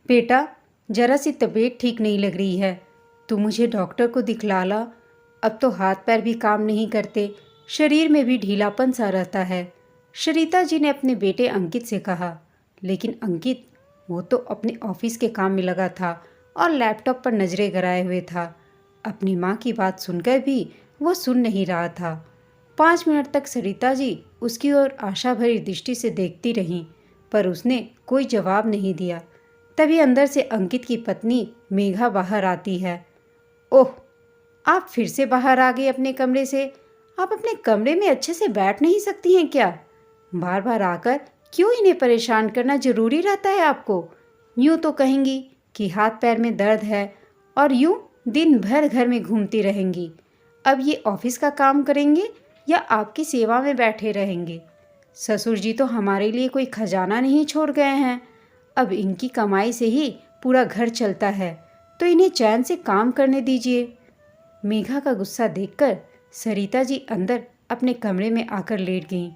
बेटा, जरा सी तबीयत ठीक नहीं लग रही है, तू मुझे डॉक्टर को दिखला ला। अब तो हाथ पैर भी काम नहीं करते, शरीर में भी ढीलापन सा रहता है। शरीता जी ने अपने बेटे अंकित से कहा। लेकिन अंकित, वो तो अपने ऑफिस के काम में लगा था और लैपटॉप पर नजरें गड़ाए हुए था। अपनी माँ की बात सुनकर भी वो सुन नहीं रहा था। 5 मिनट तक सरिता जी उसकी ओर आशा भरी दृष्टि से देखती रहीं, पर उसने कोई जवाब नहीं दिया। तभी अंदर से अंकित की पत्नी मेघा बाहर आती है। ओह, आप फिर से बाहर आ गए अपने कमरे से। आप अपने कमरे में अच्छे से बैठ नहीं सकती हैं क्या? बार बार आकर क्यों इन्हें परेशान करना जरूरी रहता है आपको? यूं तो कहेंगी कि हाथ पैर में दर्द है और यूं दिन भर घर में घूमती रहेंगी। अब ये ऑफिस का काम करेंगे या आपकी सेवा में बैठे रहेंगे? ससुर जी तो हमारे लिए कोई खजाना नहीं छोड़ गए हैं। अब इनकी कमाई से ही पूरा घर चलता है, तो इन्हें चैन से काम करने दीजिए। मेघा का गुस्सा देखकर सरिता जी अंदर अपने कमरे में आकर लेट गईं।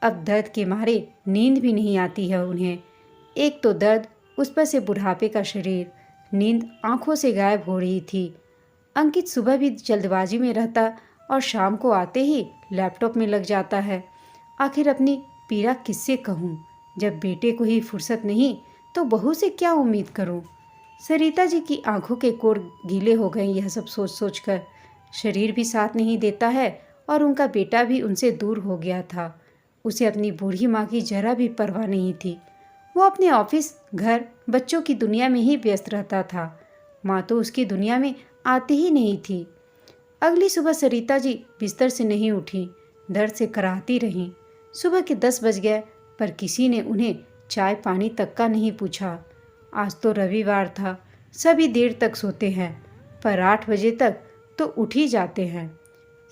अब दर्द के मारे नींद भी नहीं आती है उन्हें। एक तो दर्द, उस पर से बुढ़ापे का शरीर। नींद आंखों से गायब हो रही थी। अंकित सुबह भी जल्दबाजी में रहता और शाम को आते ही लैपटॉप में लग जाता है। आखिर अपनी पीड़ा किससे कहूँ? जब बेटे को ही फुर्सत नहीं तो बहू से क्या उम्मीद करूं? सरिता जी की आंखों के कोर गीले हो गए यह सब सोच सोच कर। शरीर भी साथ नहीं देता है और उनका बेटा भी उनसे दूर हो गया था। उसे अपनी बूढ़ी माँ की जरा भी परवाह नहीं थी। वो अपने ऑफिस, घर, बच्चों की दुनिया में ही व्यस्त रहता था। माँ तो उसकी दुनिया में आती ही नहीं थी। अगली सुबह सरिता जी बिस्तर से नहीं उठी, दर्द से कराहती रहीं। सुबह के 10 बज गए, पर किसी ने उन्हें चाय पानी तक का नहीं पूछा। आज तो रविवार था, सभी देर तक सोते हैं, पर 8 बजे तक तो उठ ही जाते हैं।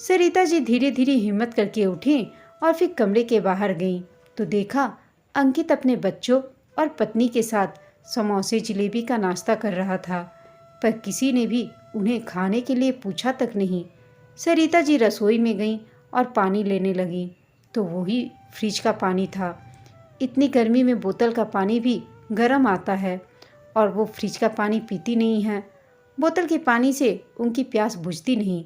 सरिता जी धीरे धीरे हिम्मत करके उठी और फिर कमरे के बाहर गईं, तो देखा अंकित अपने बच्चों और पत्नी के साथ समोसे जलेबी का नाश्ता कर रहा था, पर किसी ने भी उन्हें खाने के लिए पूछा तक नहीं। सरिता जी रसोई में गईं और पानी लेने लगीं, तो वही फ्रिज का पानी था। इतनी गर्मी में बोतल का पानी भी गर्म आता है और वो फ्रिज का पानी पीती नहीं है। बोतल के पानी से उनकी प्यास बुझती नहीं।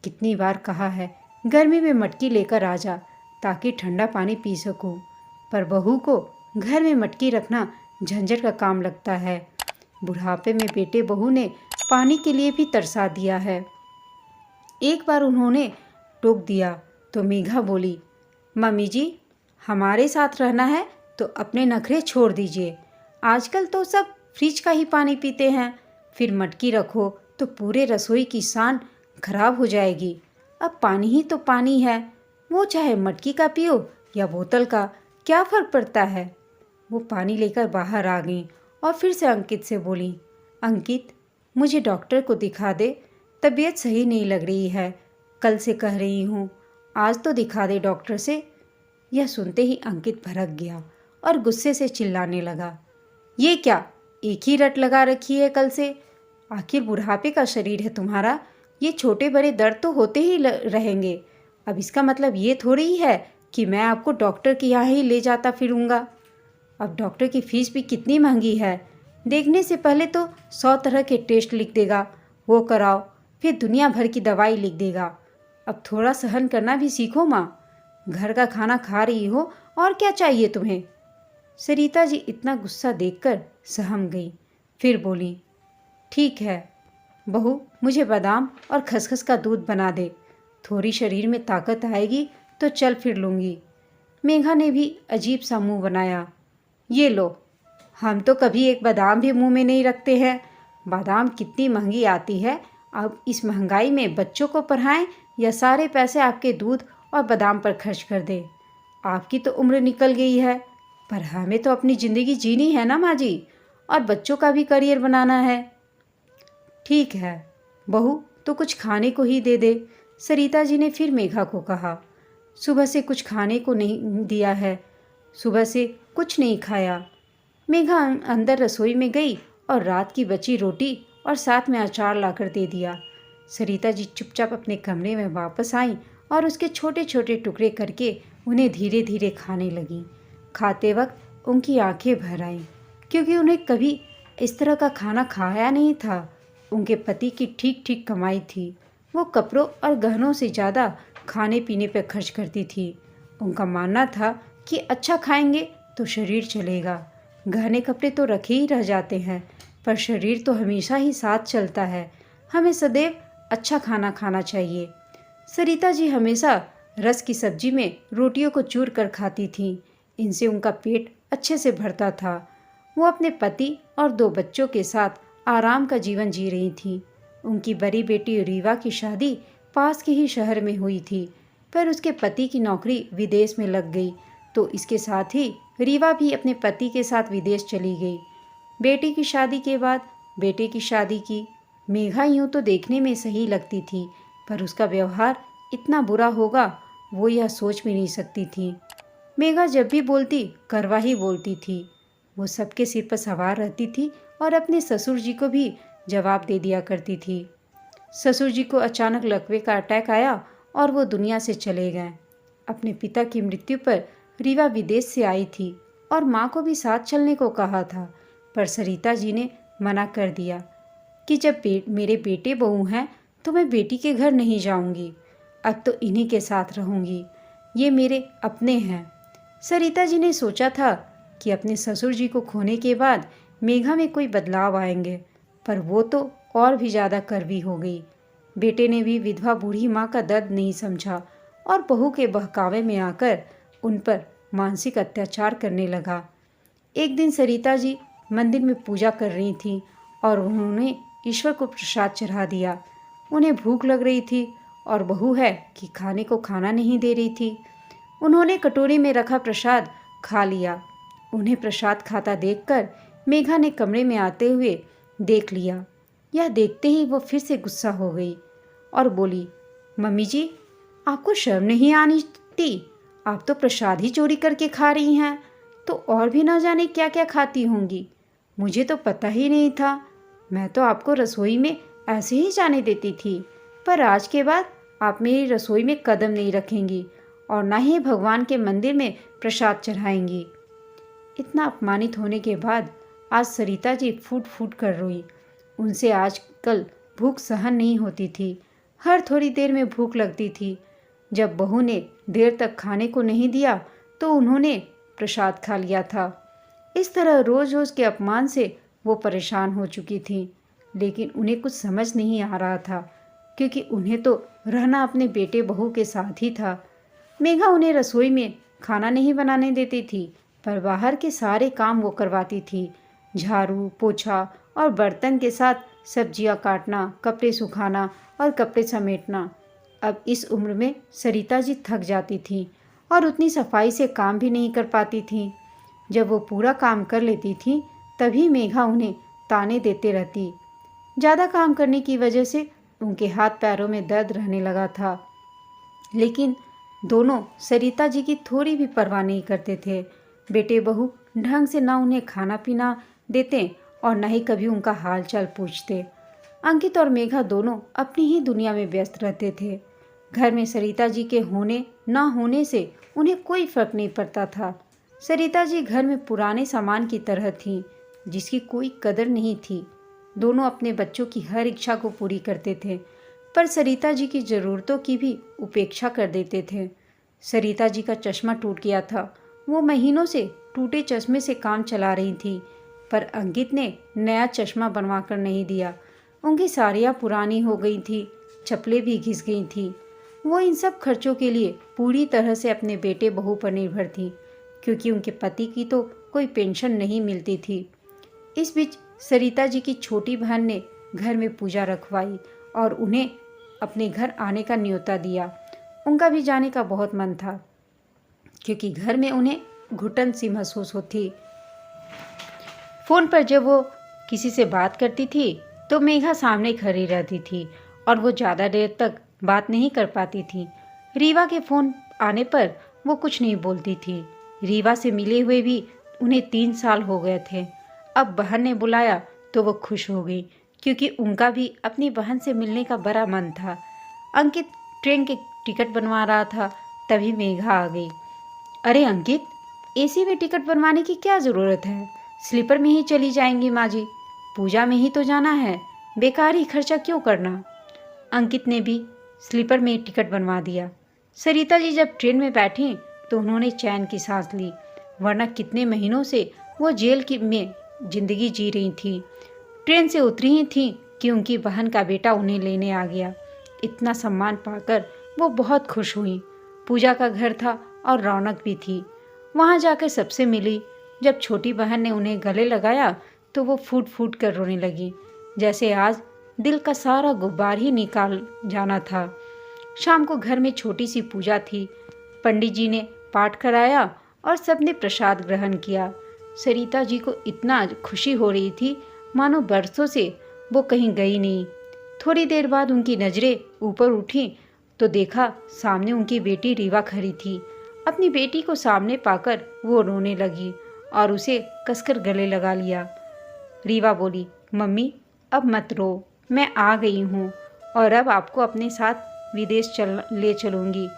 कितनी बार कहा है गर्मी में मटकी लेकर आ जा ताकि ठंडा पानी पी सकूं, पर बहू को घर में मटकी रखना झंझट का काम लगता है। बुढ़ापे में बेटे बहू ने पानी के लिए भी तरसा दिया है। एक बार उन्होंने टोक दिया तो मेघा बोली, मम्मी जी, हमारे साथ रहना है तो अपने नखरे छोड़ दीजिए। आजकल तो सब फ्रिज का ही पानी पीते हैं, फिर मटकी रखो तो पूरे रसोई की शान खराब हो जाएगी। अब पानी ही तो पानी है, वो चाहे मटकी का पियो या बोतल का, क्या फ़र्क पड़ता है? वो पानी लेकर बाहर आ गई और फिर से अंकित से बोली, अंकित, मुझे डॉक्टर को दिखा दे, तबीयत सही नहीं लग रही है। कल से कह रही हूँ, आज तो दिखा दे डॉक्टर से। यह सुनते ही अंकित भड़क गया और गुस्से से चिल्लाने लगा, ये क्या एक ही रट लगा रखी है कल से? आखिर बुढ़ापे का शरीर है तुम्हारा, ये छोटे बड़े दर्द तो होते ही रहेंगे। अब इसका मतलब ये थोड़ी है कि मैं आपको डॉक्टर के यहाँ ही ले जाता फिरूंगा। अब डॉक्टर की फीस भी कितनी महंगी है। देखने से पहले तो 100 तरह के टेस्ट लिख देगा, वो कराओ, फिर दुनिया भर की दवाई लिख देगा। अब थोड़ा सहन करना भी सीखो माँ। घर का खाना खा रही हो और क्या चाहिए तुम्हें? सरिता जी इतना गुस्सा देखकर सहम गई, फिर बोली, ठीक है बहू, मुझे बादाम और खसखस का दूध बना दे, थोड़ी शरीर में ताकत आएगी तो चल फिर लूँगी। मेघा ने भी अजीब सा मुंह बनाया, ये लो, हम तो कभी एक बादाम भी मुंह में नहीं रखते हैं। बादाम कितनी महंगी आती है, अब इस महंगाई में बच्चों को पढ़ाएं या सारे पैसे आपके दूध और बादाम पर खर्च कर दें? आपकी तो उम्र निकल गई है, पर हमें तो अपनी ज़िंदगी जीनी है ना माँ जी, और बच्चों का भी करियर बनाना है। ठीक है बहू, तो कुछ खाने को ही दे दे, सरिता जी ने फिर मेघा को कहा। सुबह से कुछ खाने को नहीं दिया है, सुबह से कुछ नहीं खाया। मेघा अंदर रसोई में गई और रात की बची रोटी और साथ में अचार लाकर दे दिया। सरिता जी चुपचाप अपने कमरे में वापस आईं और उसके छोटे छोटे टुकड़े करके उन्हें धीरे धीरे खाने लगीं। खाते वक्त उनकी आंखें भर आईं, क्योंकि उन्हें कभी इस तरह का खाना खाया नहीं था। उनके पति की ठीक ठीक कमाई थी। वो कपड़ों और गहनों से ज़्यादा खाने पीने पर खर्च करती थी। उनका मानना था कि अच्छा खाएंगे तो शरीर चलेगा। गहने कपड़े तो रखे ही रह जाते हैं, पर शरीर तो हमेशा ही साथ चलता है। हमें सदैव अच्छा खाना खाना चाहिए। सरिता जी हमेशा रस की सब्जी में रोटियों को चूर कर खाती थीं। इनसे उनका पेट अच्छे से भरता था। वो अपने पति और 2 बच्चों के साथ आराम का जीवन जी रही थीं। उनकी बड़ी बेटी रीवा की शादी पास के ही शहर में हुई थी, पर उसके पति की नौकरी विदेश में लग गई, तो इसके साथ ही रीवा भी अपने पति के साथ विदेश चली गई। बेटी की शादी के बाद बेटे की शादी की। मेघा यूं तो देखने में सही लगती थी, पर उसका व्यवहार इतना बुरा होगा वो यह सोच भी नहीं सकती थी। मेघा जब भी बोलती करवा ही बोलती थी। वो सबके सिर पर सवार रहती थी और अपने ससुर जी को भी जवाब दे दिया करती थी। ससुर जी को अचानक लकवे का अटैक आया और वो दुनिया से चले गए। अपने पिता की मृत्यु पर रीवा विदेश से आई थी और माँ को भी साथ चलने को कहा था, पर सरिता जी ने मना कर दिया कि जब मेरे बेटे बहू हैं तो मैं बेटी के घर नहीं जाऊंगी। अब तो इन्हीं के साथ रहूंगी। ये मेरे अपने हैं। सरिता जी ने सोचा था कि अपने ससुर जी को खोने के बाद मेघा में कोई बदलाव आएंगे, पर वो तो और भी ज़्यादा कड़वी हो गई। बेटे ने भी विधवा बूढ़ी माँ का दर्द नहीं समझा और बहू के बहकावे में आकर उन पर मानसिक अत्याचार करने लगा। एक दिन सरिता जी मंदिर में पूजा कर रही थीं और उन्होंने ईश्वर को प्रसाद चढ़ा दिया। उन्हें भूख लग रही थी और बहू है कि खाने को खाना नहीं दे रही थी। उन्होंने कटोरी में रखा प्रसाद खा लिया। उन्हें प्रसाद खाता देखकर मेघा ने कमरे में आते हुए देख लिया। यह देखते ही वो फिर से गुस्सा हो गई और बोली, मम्मी जी, आपको शर्म नहीं आनी थी? आप तो प्रसाद ही चोरी करके खा रही हैं, तो और भी ना जाने क्या क्या खाती होंगी। मुझे तो पता ही नहीं था। मैं तो आपको रसोई में ऐसे ही जाने देती थी, पर आज के बाद आप मेरी रसोई में कदम नहीं रखेंगी और ना ही भगवान के मंदिर में प्रसाद चढ़ाएंगी। इतना अपमानित होने के बाद आज सरिता जी फूट फूट कर रोई। उनसे आजकल भूख सहन नहीं होती थी। हर थोड़ी देर में भूख लगती थी। जब बहू ने देर तक खाने को नहीं दिया तो उन्होंने प्रसाद खा लिया था। इस तरह रोज रोज के अपमान से वो परेशान हो चुकी थी, लेकिन उन्हें कुछ समझ नहीं आ रहा था, क्योंकि उन्हें तो रहना अपने बेटे बहू के साथ ही था। मेघा उन्हें रसोई में खाना नहीं बनाने देती थी, पर बाहर के सारे काम वो करवाती थी। झाड़ू, पोछा और बर्तन के साथ सब्जियां काटना, कपड़े सुखाना और कपड़े समेटना। अब इस उम्र में सरिता जी थक जाती थी और उतनी सफाई से काम भी नहीं कर पाती थी। जब वो पूरा काम कर लेती थी तभी मेघा उन्हें ताने देते रहती। ज़्यादा काम करने की वजह से उनके हाथ पैरों में दर्द रहने लगा था, लेकिन दोनों सरिता जी की थोड़ी भी परवाह नहीं करते थे। बेटे बहू ढंग से ना उन्हें खाना पीना देते और न ही कभी उनका हाल चाल पूछते। अंकित और मेघा दोनों अपनी ही दुनिया में व्यस्त रहते थे। घर में सरिता जी के होने ना होने से उन्हें कोई फर्क नहीं पड़ता था। सरिता जी घर में पुराने सामान की तरह थीं, जिसकी कोई कदर नहीं थी। दोनों अपने बच्चों की हर इच्छा को पूरी करते थे, पर सरिता जी की ज़रूरतों की भी उपेक्षा कर देते थे। सरिता जी का चश्मा टूट गया था। वो महीनों से टूटे चश्मे से काम चला रही थी, पर अंकित ने नया चश्मा बनवा कर नहीं दिया। उनकी साड़ियाँ पुरानी हो गई थी, चप्पलें भी घिस गई थी। वो इन सब खर्चों के लिए पूरी तरह से अपने बेटे बहू पर निर्भर थी, क्योंकि उनके पति की तो कोई पेंशन नहीं मिलती थी। इस बीच सरिता जी की छोटी बहन ने घर में पूजा रखवाई और उन्हें अपने घर आने का न्योता दिया। उनका भी जाने का बहुत मन था, क्योंकि घर में उन्हें घुटन सी महसूस होती। फ़ोन पर जब वो किसी से बात करती थी तो मेघा सामने खड़ी रहती थी और वो ज़्यादा देर तक बात नहीं कर पाती थी। रीवा के फ़ोन आने पर वो कुछ नहीं बोलती थी। रीवा से मिले हुए भी उन्हें 3 साल हो गए थे। अब बहन ने बुलाया तो वो खुश हो गई, क्योंकि उनका भी अपनी बहन से मिलने का बड़ा मन था। अंकित ट्रेन के टिकट बनवा रहा था, तभी मेघा आ गई। अरे अंकित, एसी में टिकट बनवाने की क्या ज़रूरत है? स्लीपर में ही चली जाएंगी माँ जी। पूजा में ही तो जाना है, बेकार ही खर्चा क्यों करना। अंकित ने भी स्लीपर में टिकट बनवा दिया। सरिता जी जब ट्रेन में बैठी तो उन्होंने चैन की सांस ली, वरना कितने महीनों से वो जेल की में जिंदगी जी रही थी। ट्रेन से उतरी ही थी कि उनकी बहन का बेटा उन्हें लेने आ गया। इतना सम्मान पाकर वो बहुत खुश हुई। पूजा का घर था और रौनक भी थी। वहाँ जाकर सबसे मिली। जब छोटी बहन ने उन्हें गले लगाया तो वो फूट फूट कर रोने लगी, जैसे आज दिल का सारा गुब्बार ही निकाल जाना था। शाम को घर में छोटी सी पूजा थी। पंडित जी ने पाठ कराया और सबने प्रसाद ग्रहण किया। सरिता जी को इतना खुशी हो रही थी मानो बरसों से वो कहीं गई नहीं। थोड़ी देर बाद उनकी नज़रें ऊपर उठी तो देखा सामने उनकी बेटी रीवा खड़ी थी। अपनी बेटी को सामने पाकर वो रोने लगी और उसे कसकर गले लगा लिया। रीवा बोली, मम्मी अब मत रो, मैं आ गई हूँ और अब आपको अपने साथ विदेश ले चलूँगी।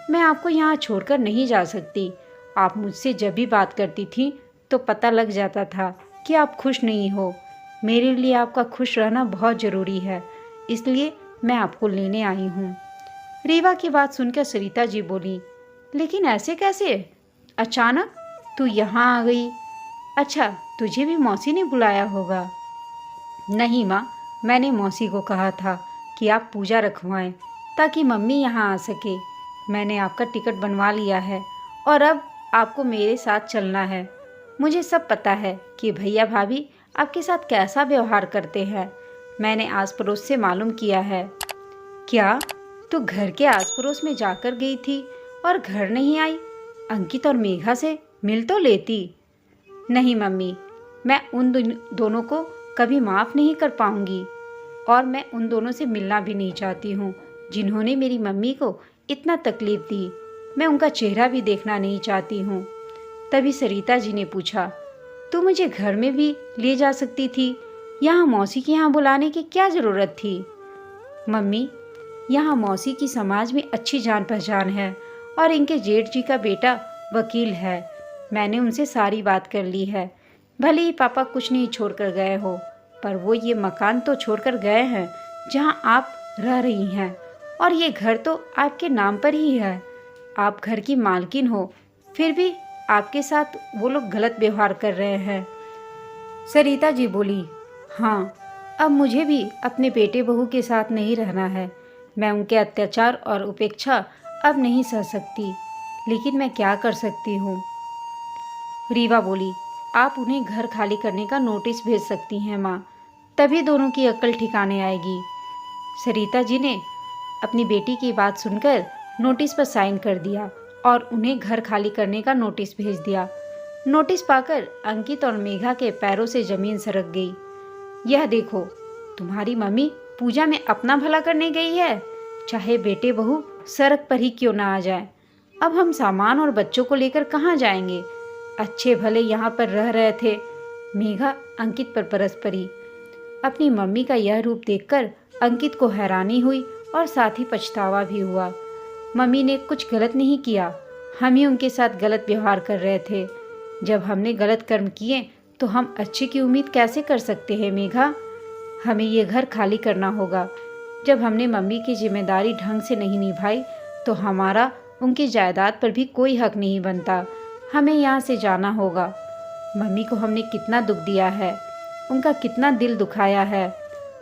मैं आपको यहाँ छोड़कर नहीं जा सकती। आप मुझसे जब भी बात करती थी तो पता लग जाता था कि आप खुश नहीं हो। मेरे लिए आपका खुश रहना बहुत ज़रूरी है, इसलिए मैं आपको लेने आई हूँ। रीवा की बात सुनकर सरिता जी बोली, लेकिन ऐसे कैसे अचानक तू यहाँ आ गई? अच्छा, तुझे भी मौसी ने बुलाया होगा। नहीं माँ, मैंने मौसी को कहा था कि आप पूजा रखवाएं ताकि मम्मी यहाँ आ सके। मैंने आपका टिकट बनवा लिया है और अब आपको मेरे साथ चलना है। मुझे सब पता है कि भैया भाभी आपके साथ कैसा व्यवहार करते हैं। मैंने आस पड़ोस से मालूम किया है। क्या तू घर के आस पड़ोस में जाकर गई थी और घर नहीं आई? अंकित और मेघा से मिल तो लेती। नहीं मम्मी, मैं उन दोनों को कभी माफ़ नहीं कर पाऊंगी और मैं उन दोनों से मिलना भी नहीं चाहती हूँ जिन्होंने मेरी मम्मी को इतना तकलीफ़ दी। मैं उनका चेहरा भी देखना नहीं चाहती हूँ। तभी सरिता जी ने पूछा, तू मुझे घर में भी ले जा सकती थी, यहाँ मौसी के यहाँ बुलाने की क्या ज़रूरत थी? मम्मी, यहाँ मौसी की समाज में अच्छी जान पहचान है और इनके जेठ जी का बेटा वकील है। मैंने उनसे सारी बात कर ली है। भले ही पापा कुछ नहीं छोड़कर गए हो, पर वो ये मकान तो छोड़कर गए हैं जहाँ आप रह रही हैं, और ये घर तो आपके नाम पर ही है। आप घर की मालकिन हो, फिर भी आपके साथ वो लोग गलत व्यवहार कर रहे हैं। सरिता जी बोली, हाँ, अब मुझे भी अपने बेटे बहू के साथ नहीं रहना है। मैं उनके अत्याचार और उपेक्षा अब नहीं सह सकती, लेकिन मैं क्या कर सकती हूँ। रीवा बोली, आप उन्हें घर खाली करने का नोटिस भेज सकती हैं माँ, तभी दोनों की अक्ल ठिकाने आएगी। सरिता जी ने अपनी बेटी की बात सुनकर नोटिस पर साइन कर दिया और उन्हें घर खाली करने का नोटिस भेज दिया। नोटिस पाकर अंकित और मेघा के पैरों से जमीन सरक गई। यह देखो, तुम्हारी मम्मी पूजा में अपना भला करने गई है, चाहे बेटे बहू सड़क पर ही क्यों ना आ जाए। अब हम सामान और बच्चों को लेकर कहाँ जाएंगे? अच्छे भले यहाँ पर रह रहे थे। मेघा अंकित पर बरस पड़ी। अपनी मम्मी का यह रूप देखकर अंकित को हैरानी हुई और साथ ही पछतावा भी हुआ। मम्मी ने कुछ गलत नहीं किया, हम ही उनके साथ गलत व्यवहार कर रहे थे। जब हमने गलत कर्म किए तो हम अच्छे की उम्मीद कैसे कर सकते हैं मेघा? हमें ये घर खाली करना होगा। जब हमने मम्मी की जिम्मेदारी ढंग से नहीं निभाई तो हमारा उनकी जायदाद पर भी कोई हक नहीं बनता। हमें यहाँ से जाना होगा। मम्मी को हमने कितना दुख दिया है, उनका कितना दिल दुखाया है।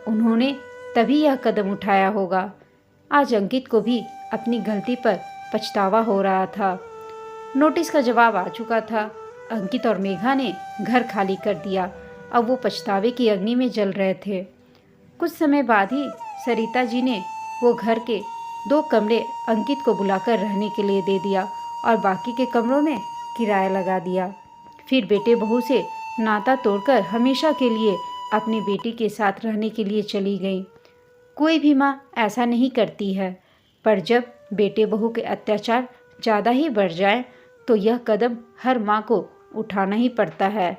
उन्होंने तभी यह कदम उठाया होगा। आज अंकित को भी अपनी गलती पर पछतावा हो रहा था। नोटिस का जवाब आ चुका था। अंकित और मेघा ने घर खाली कर दिया। अब वो पछतावे की अग्नि में जल रहे थे। कुछ समय बाद ही सरिता जी ने वो घर के 2 कमरे अंकित को बुलाकर रहने के लिए दे दिया और बाकी के कमरों में किराया लगा दिया। फिर बेटे बहू से नाता तोड़कर हमेशा के लिए अपनी बेटी के साथ रहने के लिए चली गई। कोई भी माँ ऐसा नहीं करती है, पर जब बेटे बहू के अत्याचार ज़्यादा ही बढ़ जाए तो यह कदम हर माँ को उठाना ही पड़ता है।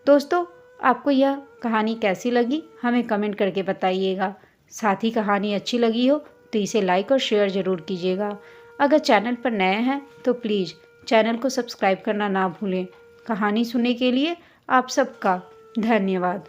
दोस्तों, आपको यह कहानी कैसी लगी हमें कमेंट करके बताइएगा। साथ ही कहानी अच्छी लगी हो तो इसे लाइक और शेयर ज़रूर कीजिएगा। अगर चैनल पर नए हैं तो प्लीज़ चैनल को सब्सक्राइब करना ना भूलें। कहानी सुनने के लिए आप सबका धन्यवाद।